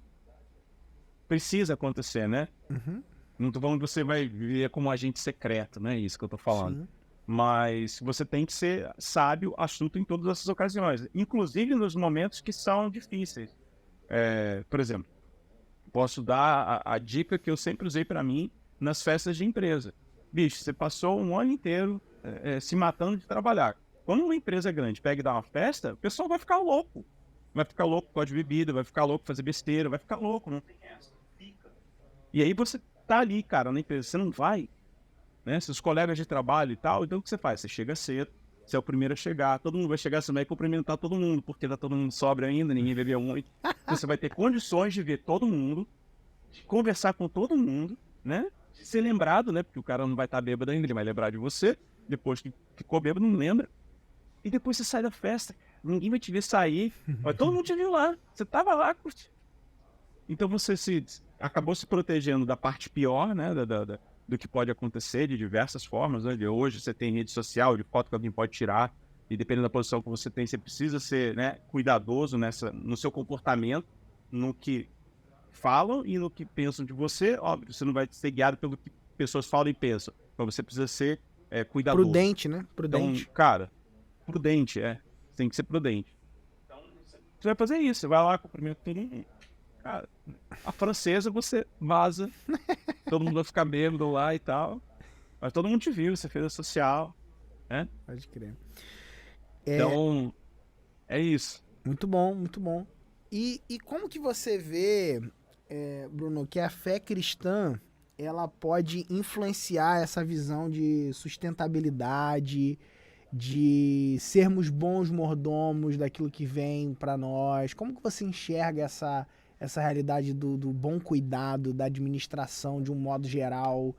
precisa acontecer, né? Uhum. Não tô falando que você vai viver como agente secreto, não é isso que eu tô falando. Sim. Mas você tem que ser sábio, astuto em todas essas ocasiões. Inclusive nos momentos que são difíceis. Por exemplo, posso dar a dica que eu sempre usei para mim nas festas de empresa. Bicho, você passou um ano inteiro se matando de trabalhar. Quando uma empresa grande pega e dá uma festa, o pessoal vai ficar louco. Vai ficar louco com a de bebida, vai ficar louco fazer besteira, vai ficar louco, não tem essa. Fica. E aí você tá ali, cara, na empresa, você não vai, né? Seus colegas de trabalho e tal, então o que você faz? Você chega cedo, você é o primeiro a chegar, todo mundo vai chegar, você vai cumprimentar todo mundo, porque tá todo mundo sobra ainda, ninguém bebeu muito. Você vai ter condições de ver todo mundo, de conversar com todo mundo, né? De ser lembrado, né? Porque o cara não vai estar bêbado ainda, ele vai lembrar de você, depois que ficou bêbado, não lembra. E depois você sai da festa, ninguém vai te ver sair, mas todo mundo te viu lá, você tava lá, curtindo. Então você acabou se protegendo da parte pior, né? Do que pode acontecer de diversas formas, né? Hoje você tem rede social, de foto que alguém pode tirar, e dependendo da posição que você tem, você precisa ser, né, cuidadoso no seu comportamento, no que falam e no que pensam de você. Óbvio, você não vai ser guiado pelo que pessoas falam e pensam, mas você precisa ser cuidadoso. Prudente, né? Prudente. Então, cara, prudente, tem que ser prudente. Então, você vai fazer isso, você vai lá, cumprimenta todo mundo. Cara, a francesa você vaza, todo mundo vai ficar bêbado lá e tal, mas todo mundo te viu, você fez a social, né? Pode crer. Então, é isso. Muito bom, muito bom. E como que você vê, Bruno, que a fé cristã, ela pode influenciar essa visão de sustentabilidade, de sermos bons mordomos daquilo que vem para nós? Como que você enxerga essa realidade do bom cuidado, da administração de um modo geral,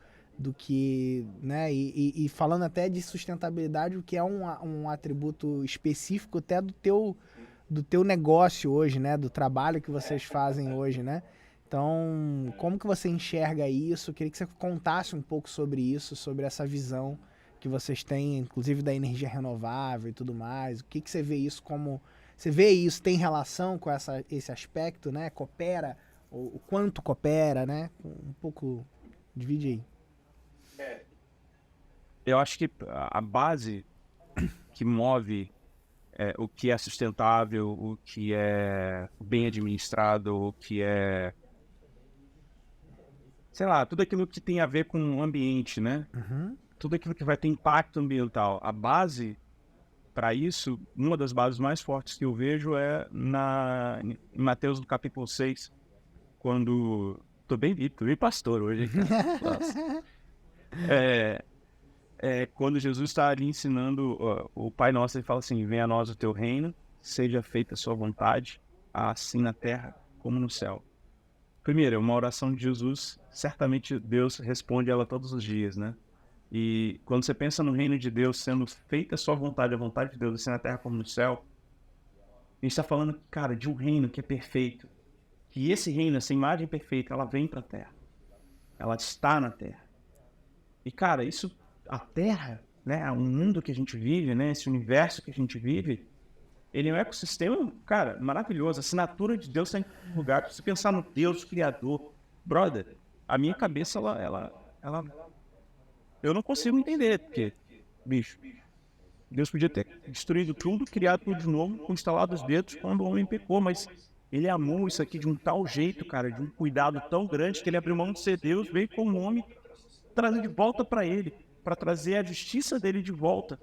né? E falando até de sustentabilidade, o que é um atributo específico até do teu negócio hoje, né? Do trabalho que vocês fazem hoje, né? Então, como que você enxerga isso? Eu queria que você contasse um pouco sobre isso, sobre essa visão que vocês têm, inclusive da energia renovável e tudo mais. O que você vê isso como... Você vê isso, tem relação com esse aspecto, né? Coopera, o quanto coopera, né? Um pouco... Divide aí. Eu acho que a base que move o que é sustentável, o que é bem administrado, o que é, sei lá, tudo aquilo que tem a ver com o ambiente, né? Uhum. Tudo aquilo que vai ter impacto ambiental. A base para isso, uma das bases mais fortes que eu vejo é em Mateus no capítulo 6, quando... Tô bem pastor hoje, cara. Nossa. Quando Jesus está ali ensinando o Pai Nosso, ele fala assim: venha a nós o teu reino, seja feita a sua vontade, assim na terra como no céu. Primeiro, é uma oração de Jesus, certamente Deus responde ela todos os dias, né? E quando você pensa no reino de Deus sendo feita a sua vontade, a vontade de Deus, assim na terra como no céu, a gente está falando, cara, de um reino que é perfeito. Que esse reino, essa imagem perfeita, ela vem para a terra. Ela está na terra. E, cara, isso, a terra, né, o mundo que a gente vive, né, esse universo que a gente vive, ele é um ecossistema, cara, maravilhoso. A assinatura de Deus está em todo lugar. Se você pensar no Deus Criador, brother, a minha cabeça, ela eu não consigo entender, porque, bicho, Deus podia ter destruído tudo, criado tudo de novo, instalado os dedos quando o homem pecou, mas ele amou isso aqui de um tal jeito, cara, de um cuidado tão grande, que ele abriu mão de ser Deus, veio como homem, trazer de volta para ele, para trazer a justiça dele de volta,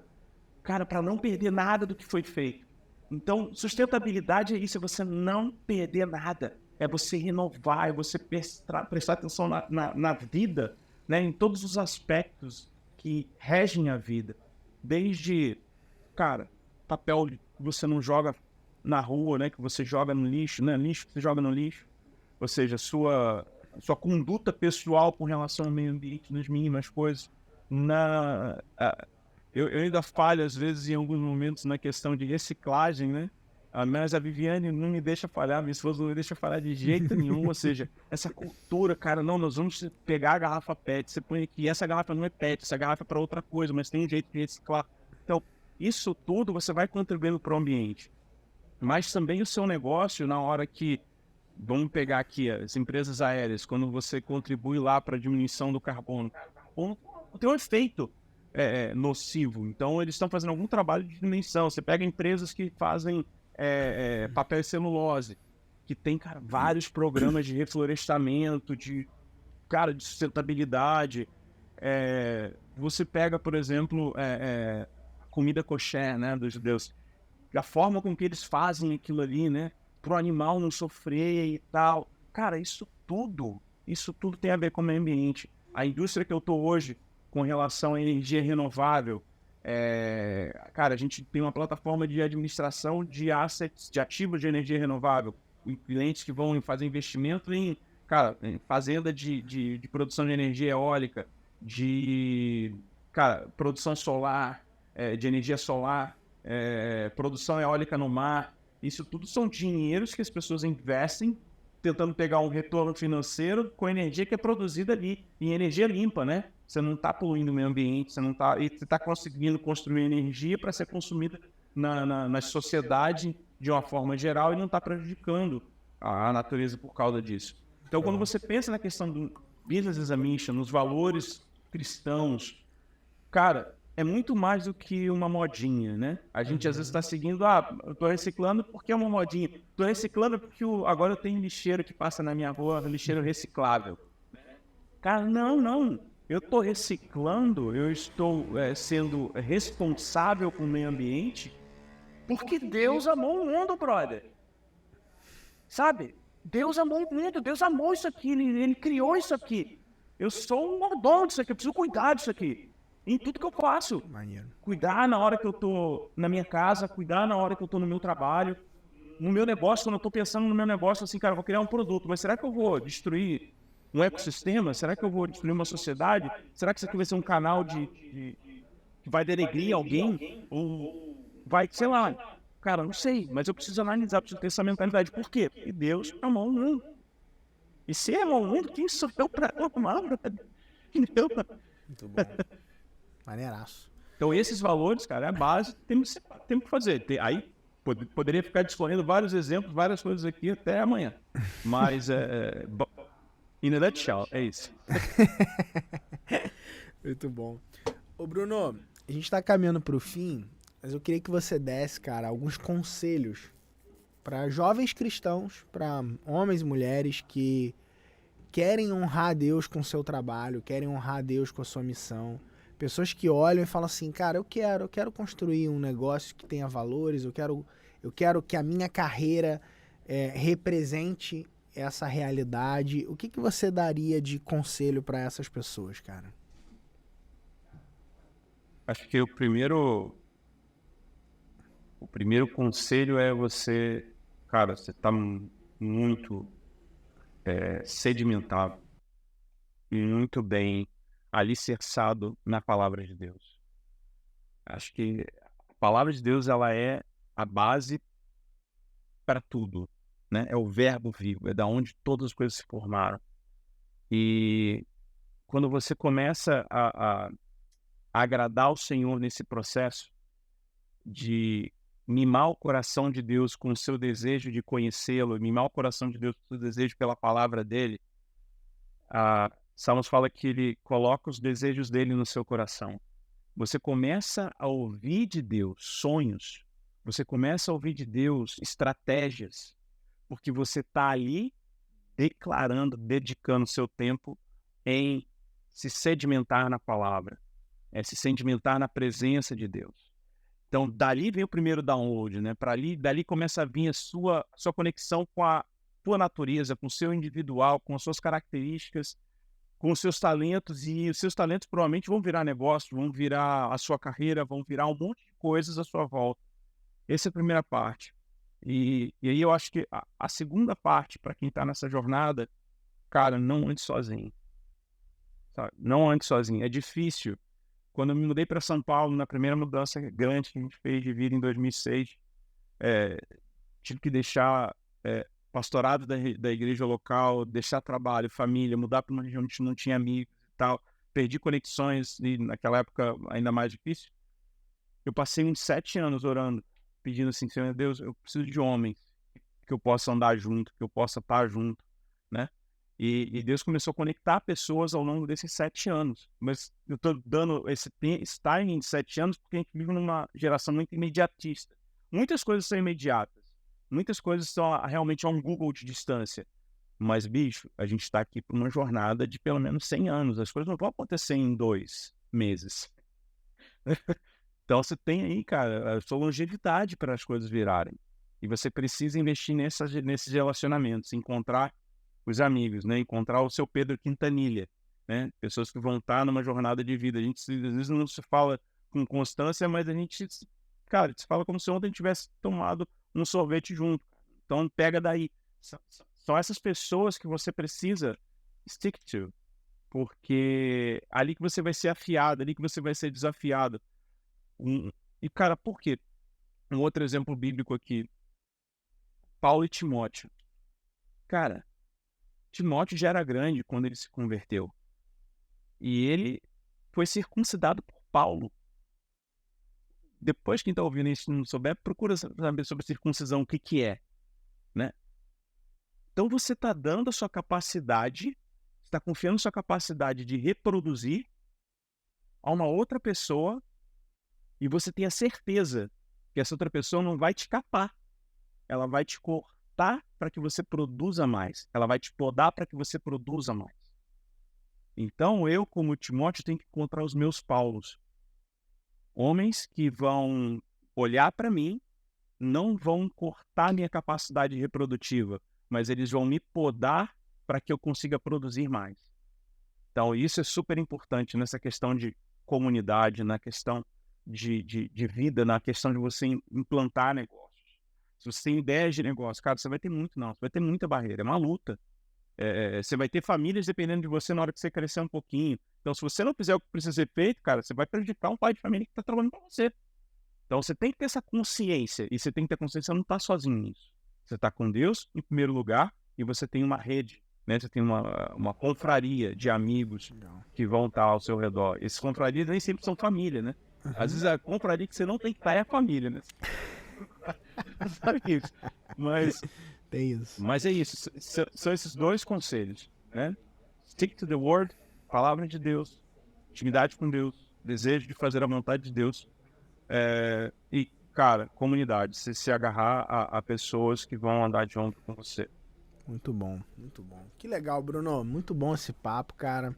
cara, para não perder nada do que foi feito. Então, sustentabilidade é isso, é você não perder nada, é você renovar, é você prestar atenção na vida, né, em todos os aspectos que regem a vida. Desde, cara, papel que você não joga na rua, né, que você joga no lixo, né, lixo que você joga no lixo. Ou seja, sua conduta pessoal com relação ao meio ambiente, nas mínimas coisas. Eu ainda falho, às vezes, em alguns momentos, na questão de reciclagem, né? Mas a Viviane não me deixa falhar, minha esposa não me deixa falhar de jeito nenhum. Ou seja, essa cultura, cara, não, nós vamos pegar a garrafa PET, você põe aqui, essa garrafa não é PET, essa garrafa é para outra coisa, mas tem um jeito de reciclar. Então, isso tudo você vai contribuindo para o ambiente. Mas também o seu negócio, na hora que, vamos pegar aqui as empresas aéreas, quando você contribui lá para a diminuição do carbono, tem um efeito nocivo. Então, eles estão fazendo algum trabalho de dimensão. Você pega empresas que fazem papel e celulose, que tem, cara, vários programas de reflorestamento, de sustentabilidade. Você pega, por exemplo, comida kosher, né, dos judeus. A forma com que eles fazem aquilo ali, né, para o animal não sofrer e tal. Cara, isso tudo tem a ver com o meio ambiente. A indústria que eu estou hoje, com relação à energia renovável, cara, a gente tem uma plataforma de administração de assets, de ativos de energia renovável, clientes que vão fazer investimento em fazenda de produção de energia eólica, de produção solar, de energia solar, produção eólica no mar. Isso tudo são dinheiros que as pessoas investem tentando pegar um retorno financeiro com energia que é produzida ali, em energia limpa, né? Você não está poluindo o meio ambiente, você está conseguindo construir energia para ser consumida na sociedade de uma forma geral e não está prejudicando a natureza por causa disso. Então, quando você pensa na questão do business as a mission, nos valores cristãos, cara, é muito mais do que uma modinha, né? A gente às vezes está seguindo, eu tô reciclando porque é uma modinha. Tô reciclando porque agora eu tenho lixeiro que passa na minha rua, lixeiro reciclável. Cara, não. Eu tô reciclando, eu estou sendo responsável com o meio ambiente porque Deus amou o mundo, brother. Sabe? Deus amou o mundo, Deus amou isso aqui, ele criou isso aqui. Eu sou um mordomo disso aqui, eu preciso cuidar disso aqui. Em tudo que eu faço. Maneiro. Cuidar na hora que eu tô na minha casa, cuidar na hora que eu tô no meu trabalho, no meu negócio, quando eu tô pensando no meu negócio, assim, cara, eu vou criar um produto, mas será que eu vou destruir um ecossistema? Será que eu vou destruir uma sociedade? Será que isso aqui vai ser um canal que vai denegrir alguém? Ou vai, sei lá, cara, não sei, mas eu preciso analisar, preciso ter essa mentalidade. Por quê? Porque Deus amou o mundo. E se amou o mundo, quem sou eu para amar? Entendeu? Muito bom. Maneiraço. Então, esses valores, cara, é a base, temos que fazer. Aí, poderia ficar disponível vários exemplos, várias coisas aqui até amanhã. Mas, in a nutshell, é isso. Muito bom. Ô, Bruno, a gente tá caminhando pro fim, mas eu queria que você desse, cara, alguns conselhos para jovens cristãos, para homens e mulheres que querem honrar a Deus com o seu trabalho, querem honrar a Deus com a sua missão. Pessoas que olham e falam assim, cara, eu quero construir um negócio que tenha valores, eu quero que a minha carreira represente essa realidade. O que você daria de conselho para essas pessoas, cara? Acho que o primeiro conselho é você, cara, você está muito sedimentado e muito bem alicerçado na palavra de Deus. Acho que a palavra de Deus, ela é a base para tudo, né? É o verbo vivo, é da onde todas as coisas se formaram. E quando você começa a agradar o Senhor nesse processo de mimar o coração de Deus com o seu desejo de conhecê-lo, mimar o coração de Deus com o seu desejo pela palavra dele, Salmos fala que ele coloca os desejos dele no seu coração. Você começa a ouvir de Deus sonhos, você começa a ouvir de Deus estratégias, porque você está ali declarando, dedicando seu tempo em se sedimentar na palavra, se sedimentar na presença de Deus. Então, dali vem o primeiro download, né? Dali começa a vir a sua conexão com a tua natureza, com o seu individual, com as suas características, com os seus talentos, e os seus talentos provavelmente vão virar negócio, vão virar a sua carreira, vão virar um monte de coisas à sua volta. Essa é a primeira parte. E aí eu acho que a segunda parte, para quem está nessa jornada, cara, não ande sozinho. Sabe? Não ande sozinho. É difícil. Quando eu me mudei para São Paulo, na primeira mudança grande que a gente fez de vida em 2006, tive que deixar pastorado da igreja local, deixar trabalho, família, mudar para uma região onde não tinha amigos e tal. Perdi conexões e naquela época ainda mais difícil. Eu passei uns 7 anos orando, pedindo assim, Senhor Deus, eu preciso de homens que eu possa andar junto, que eu possa estar junto, né? E Deus começou a conectar pessoas ao longo desses 7 anos. Mas eu estou dando esse timing de 7 anos porque a gente vive numa geração muito imediatista. Muitas coisas são imediatas. Muitas coisas estão realmente a um Google de distância. Mas, bicho, a gente está aqui por uma jornada de pelo menos 100 anos. As coisas não vão acontecer em 2 meses. Então, você tem aí, cara, a sua longevidade para as coisas virarem. E você precisa investir nesses relacionamentos, encontrar os amigos, né? Encontrar o seu Pedro Quintanilha, né? Pessoas que vão estar numa jornada de vida. A gente, às vezes, não se fala com constância, mas a gente, cara, se fala como se ontem tivesse tomado um sorvete junto. Então, pega daí. São essas pessoas que você precisa stick to, porque ali que você vai ser afiado, ali que você vai ser desafiado. E, cara, por quê? Um outro exemplo bíblico aqui. Paulo e Timóteo. Cara, Timóteo já era grande quando ele se converteu. E ele foi circuncidado por Paulo. Depois, quem está ouvindo isso não souber, procura saber sobre circuncisão, o que é, né? Então, você está dando a sua capacidade, está confiando na sua capacidade de reproduzir a uma outra pessoa, e você tem a certeza que essa outra pessoa não vai te capar. Ela vai te cortar para que você produza mais. Ela vai te podar para que você produza mais. Então, eu, como Timóteo, tenho que encontrar os meus Paulos. Homens que vão olhar para mim, não vão cortar minha capacidade reprodutiva, mas eles vão me podar para que eu consiga produzir mais. Então, isso é super importante nessa questão de comunidade, na questão de vida, na questão de você implantar negócios. Se você tem ideias de negócio, cara, você vai ter muito, não. Você vai ter muita barreira, é uma luta. Você vai ter famílias dependendo de você na hora que você crescer um pouquinho. Então, se você não fizer o que precisa ser feito, cara, você vai prejudicar um pai de família que está trabalhando para você. Então, você tem que ter essa consciência. E você tem que ter consciência que você não está sozinho nisso. Você está com Deus em primeiro lugar e você tem uma rede, né? Você tem uma confraria de amigos que vão estar ao seu redor. Esses confrarias nem sempre são família, né? Às vezes a confraria que você não tem que estar é a família, né? Sabe isso? Tem isso. Mas é isso. São esses dois conselhos, né? Stick to the word, palavra de Deus, intimidade com Deus, desejo de fazer a vontade de Deus. E, cara, comunidade, você se agarrar a pessoas que vão andar junto com você. Muito bom, muito bom. Que legal, Bruno. Muito bom esse papo, cara.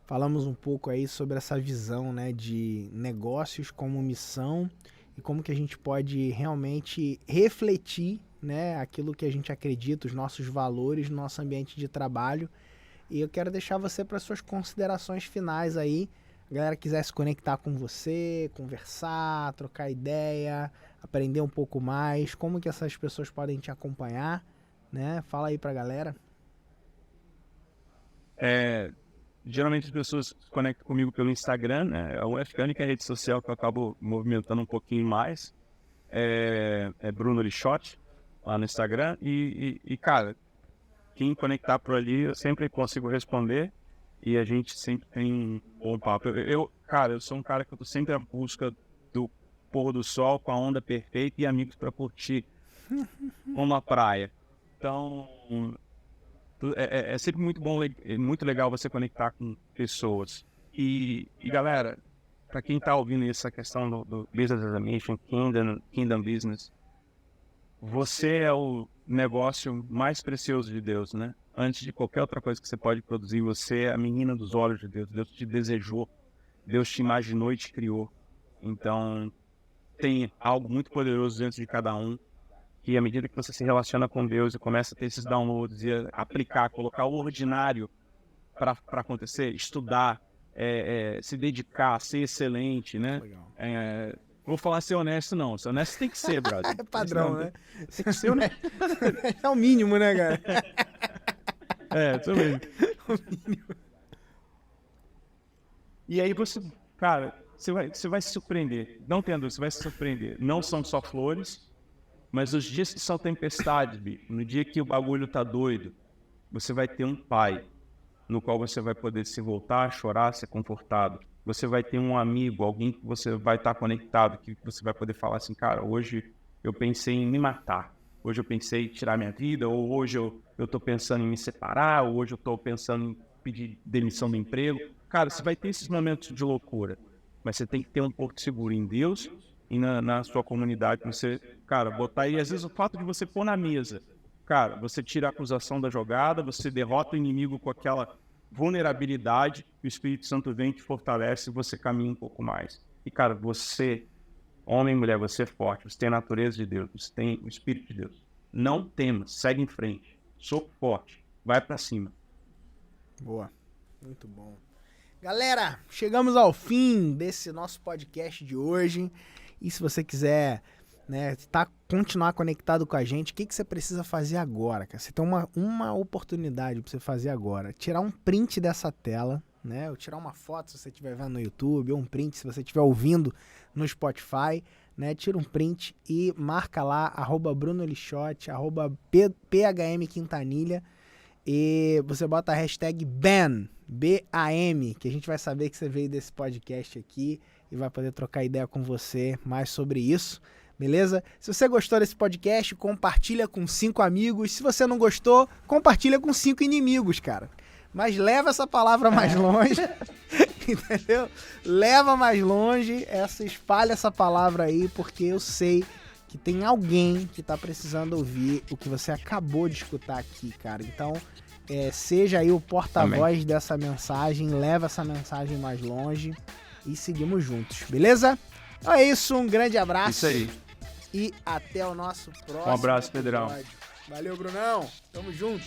Falamos um pouco aí sobre essa visão, né, de negócios como missão e como que a gente pode realmente refletir, né, aquilo que a gente acredita, os nossos valores no nosso ambiente de trabalho. E eu quero deixar você para suas considerações finais aí. A galera quiser se conectar com você, conversar, trocar ideia, aprender um pouco mais, como que essas pessoas podem te acompanhar, né? Fala aí pra galera. Geralmente as pessoas se conectam comigo pelo Instagram, né? É a única rede social que eu acabo movimentando um pouquinho mais. É Bruno Lixotti, lá no Instagram. E, cara, quem conectar por ali, eu sempre consigo responder. E a gente sempre tem um bom papo. Cara, eu sou um cara que eu tô sempre à busca do pôr do sol com a onda perfeita e amigos para curtir uma praia. Então, é sempre muito bom, muito legal você conectar com pessoas. E galera, para quem tá ouvindo essa questão do Business as a Mission, Kingdom Business, você é o negócio mais precioso de Deus, né? Antes de qualquer outra coisa que você pode produzir, você é a menina dos olhos de Deus. Deus te desejou, Deus te imaginou e te criou. Então, tem algo muito poderoso dentro de cada um, que à medida que você se relaciona com Deus e começa a ter esses downloads e aplicar, colocar o ordinário para acontecer, estudar, se dedicar, ser excelente, né? Vou falar ser honesto, não. Ser honesto tem que ser, brother. É padrão, né? Tem que ser honesto. É o mínimo, né, cara? Isso mesmo. E aí você, cara, você vai se surpreender. Não tenha dúvida, você vai se surpreender. Não são só flores, mas os dias que são tempestades, bicho, no dia que o bagulho tá doido, você vai ter um pai no qual você vai poder se voltar, chorar, ser confortado. Você vai ter um amigo, alguém que você vai estar conectado, que você vai poder falar assim, cara, hoje eu pensei em me matar. Hoje eu pensei em tirar minha vida, ou hoje eu tô pensando em me separar, ou hoje eu tô pensando em pedir demissão do emprego. Cara, você vai ter esses momentos de loucura, mas você tem que ter um porto seguro em Deus e na sua comunidade. Você, cara, botar aí, às vezes o fato de você pôr na mesa, cara, você tira a acusação da jogada, você derrota o inimigo com aquela vulnerabilidade, o Espírito Santo vem, te fortalece e você caminha um pouco mais. E, cara, você, homem e mulher, você é forte, você tem a natureza de Deus, você tem o Espírito de Deus. Não tema, segue em frente, sou forte, vai pra cima. Boa, muito bom. Galera, chegamos ao fim desse nosso podcast de hoje. E se você quiser, né, continuar conectado com a gente, o que você precisa fazer agora, cara? Você tem uma oportunidade para você fazer agora. Tirar um print dessa tela, né? Ou tirar uma foto se você estiver vendo no YouTube, ou um print se você estiver ouvindo no Spotify, né? Tira um print e marca lá, @BrunoLixotti, @PHMQuintanilha, e você bota a hashtag BAM, B-A-M, que a gente vai saber que você veio desse podcast aqui e vai poder trocar ideia com você mais sobre isso, beleza? Se você gostou desse podcast, compartilha com 5 amigos. Se você não gostou, compartilha com 5 inimigos, cara. Mas leva essa palavra mais longe, entendeu? Leva mais longe, espalha essa palavra aí, porque eu sei que tem alguém que tá precisando ouvir o que você acabou de escutar aqui, cara. Então, seja aí o porta-voz dessa mensagem, leva essa mensagem mais longe e seguimos juntos, beleza? Então é isso, um grande abraço. Isso aí. E até o nosso próximo Um abraço, Pedrão. episódio. Valeu, Brunão. Tamo junto.